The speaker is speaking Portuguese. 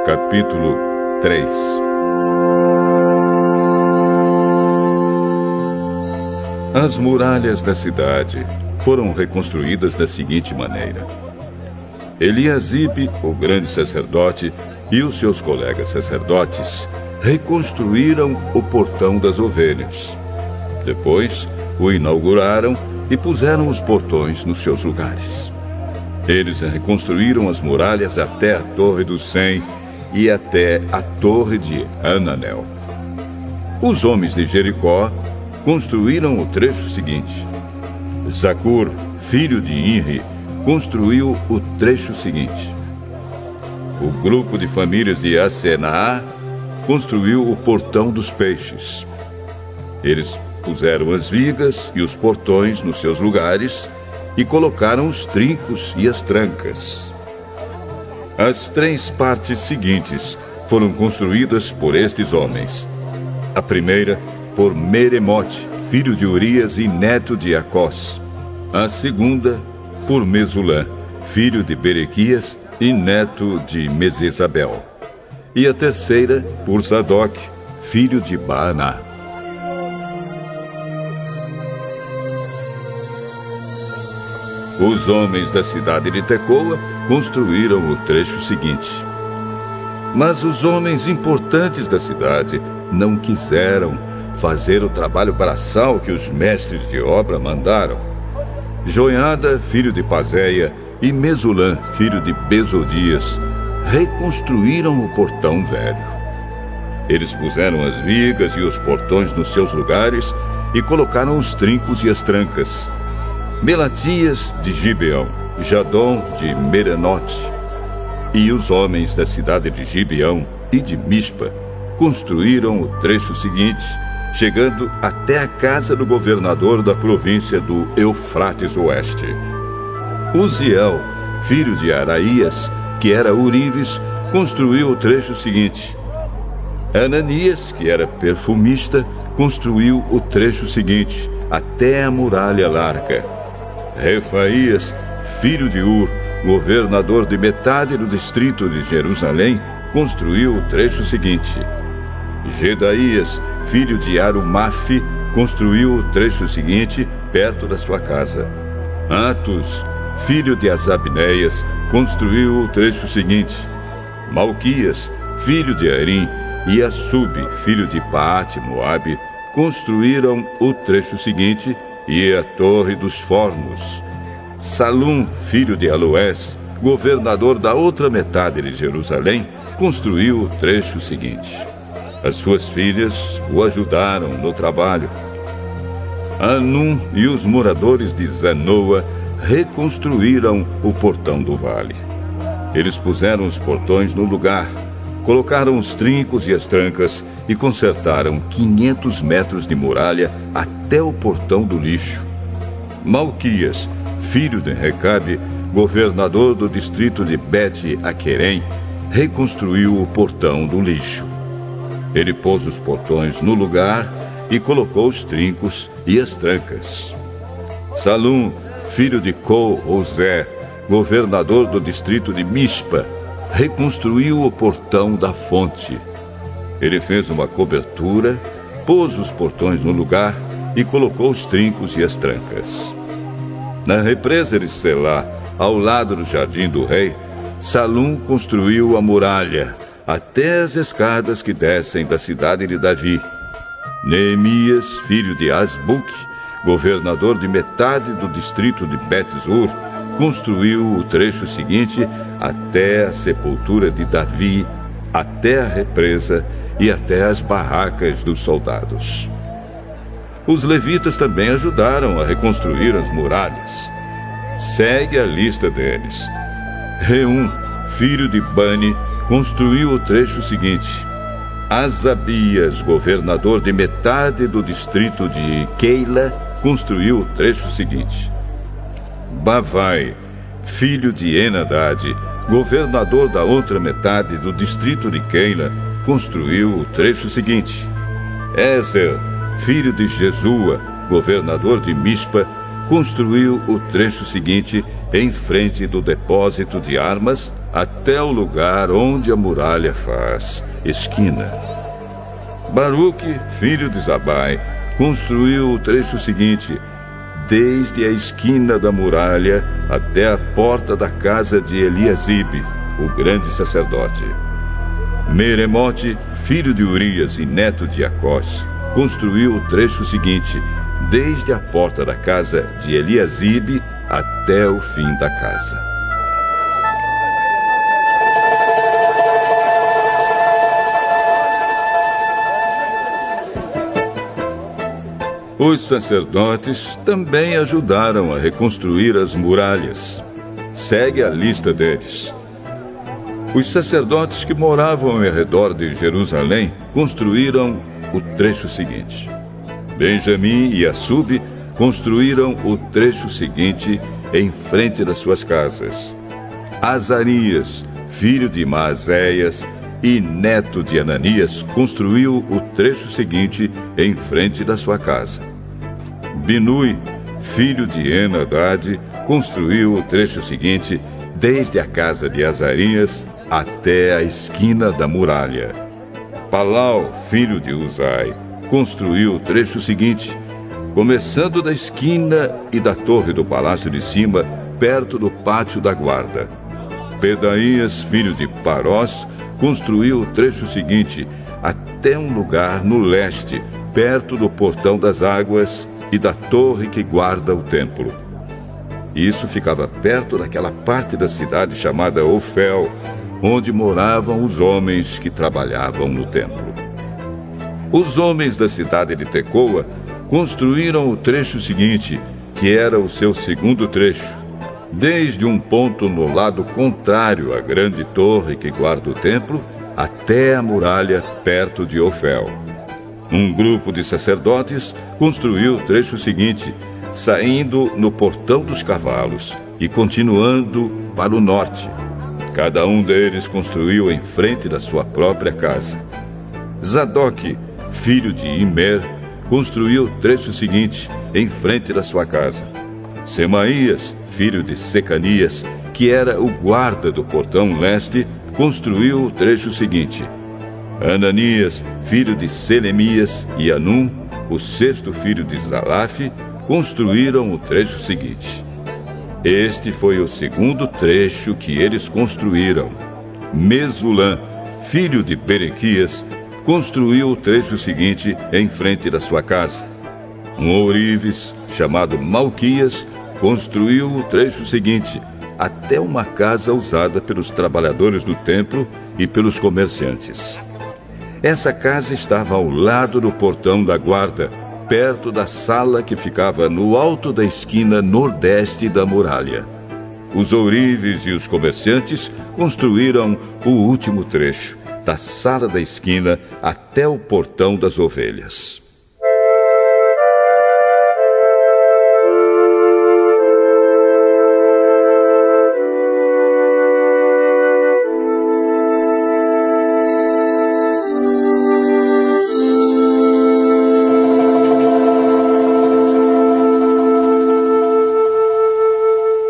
Capítulo 3. As muralhas da cidade foram reconstruídas da seguinte maneira. Eliasibe, o grande sacerdote, e os seus colegas sacerdotes reconstruíram o portão das ovelhas. Depois, o inauguraram e puseram os portões nos seus lugares. Eles reconstruíram as muralhas até a Torre do Sem e até a Torre de Hananel. Os homens de Jericó construíram o trecho seguinte. Zacur, filho de Inri, construiu o trecho seguinte. O grupo de famílias de Asenaá construiu o portão dos peixes. Eles puseram as vigas e os portões nos seus lugares e colocaram os trincos e as trancas. As 3 partes seguintes foram construídas por estes homens. A primeira, por Meremote, filho de Urias e neto de Acós. A segunda, por Mesulã, filho de Berequias e neto de Mesesabel. E a terceira, por Zadok, filho de Baaná. Os homens da cidade de Tecoa construíram o trecho seguinte. Mas os homens importantes da cidade não quiseram fazer o trabalho braçal que os mestres de obra mandaram. Joiada, filho de Pazéia, e Mesulã, filho de Besodias, reconstruíram o portão velho. Eles puseram as vigas e os portões nos seus lugares e colocaram os trincos e as trancas. Melatias de Gibeão, Jadom de Merenote e os homens da cidade de Gibeão e de Mispa construíram o trecho seguinte, chegando até a casa do governador da província do Eufrates Oeste. Uziel, filho de Araías, que era Urives, construiu o trecho seguinte. Ananias, que era perfumista, construiu o trecho seguinte, até a muralha larga. Refaías, filho de Ur, governador de metade do distrito de Jerusalém, construiu o trecho seguinte. Gedaías, filho de Arumafe, construiu o trecho seguinte, perto da sua casa. Atus, filho de Azabneias, construiu o trecho seguinte. Malquias, filho de Arim, e Assub, filho de Paate-Moabe, construíram o trecho seguinte, e a Torre dos Fornos. Salum, filho de Aloés, governador da outra metade de Jerusalém, construiu o trecho seguinte. As suas filhas o ajudaram no trabalho. Anum e os moradores de Zanoa reconstruíram o portão do vale. Eles puseram os portões no lugar, colocaram os trincos e as trancas e consertaram 500 metros de muralha até o portão do lixo. Malquias, filho de Recabe, governador do distrito de Bet-Aquerem, reconstruiu o portão do lixo. Ele pôs os portões no lugar e colocou os trincos e as trancas. Salum, filho de Co-Ozé, governador do distrito de Mispa, reconstruiu o portão da fonte. Ele fez uma cobertura, pôs os portões no lugar e colocou os trincos e as trancas. Na represa de Selá, ao lado do jardim do rei, Salum construiu a muralha, até as escadas que descem da cidade de Davi. Neemias, filho de Asbuque, governador de metade do distrito de Bet-Zur, construiu o trecho seguinte até a sepultura de Davi, até a represa e até as barracas dos soldados. Os levitas também ajudaram a reconstruir as muralhas. Segue a lista deles. Reum, filho de Bani, construiu o trecho seguinte. Asabias, governador de metade do distrito de Keila, construiu o trecho seguinte. Bavai, filho de Enadade, governador da outra metade do distrito de Keila, construiu o trecho seguinte. Ezer, filho de Jesua, governador de Mispa, construiu o trecho seguinte em frente do depósito de armas, até o lugar onde a muralha faz esquina. Baruque, filho de Zabai, construiu o trecho seguinte, desde a esquina da muralha até a porta da casa de Eliasibe, o grande sacerdote. Meremote, filho de Urias e neto de Acós, construiu o trecho seguinte, desde a porta da casa de Eliasibe até o fim da casa. Os sacerdotes também ajudaram a reconstruir as muralhas. Segue a lista deles. Os sacerdotes que moravam ao redor de Jerusalém construíram o trecho seguinte. Benjamim e Assub construíram o trecho seguinte em frente das suas casas. Azarias, filho de Maazéias e neto de Ananias, construiu o trecho seguinte em frente da sua casa. Binui, filho de Henadade, construiu o trecho seguinte desde a casa de Azarias até a esquina da muralha. Palau, filho de Uzai, construiu o trecho seguinte, começando da esquina e da torre do palácio de cima, perto do pátio da guarda. Pedaías, filho de Parós, construiu o trecho seguinte, até um lugar no leste, perto do portão das águas e da torre que guarda o templo. Isso ficava perto daquela parte da cidade chamada Ofel, onde moravam os homens que trabalhavam no templo. Os homens da cidade de Tecoa construíram o trecho seguinte, que era o seu segundo trecho, desde um ponto no lado contrário à grande torre que guarda o templo, até a muralha perto de Ofel. Um grupo de sacerdotes construiu o trecho seguinte, saindo no portão dos cavalos e continuando para o norte. Cada um deles construiu em frente da sua própria casa. Zadok, filho de Imer, construiu o trecho seguinte em frente da sua casa. Semaías, filho de Secanias, que era o guarda do portão leste, construiu o trecho seguinte. Ananias, filho de Selemias, e Anum, o sexto filho de Zalaf, construíram o trecho seguinte. Este foi o segundo trecho que eles construíram. Mesulã, filho de Berequias, construiu o trecho seguinte em frente da sua casa. Um ourives, chamado Malquias, construiu o trecho seguinte, até uma casa usada pelos trabalhadores do templo e pelos comerciantes. Essa casa estava ao lado do portão da guarda, perto da sala que ficava no alto da esquina nordeste da muralha. Os ourives e os comerciantes construíram o último trecho, da sala da esquina até o portão das ovelhas.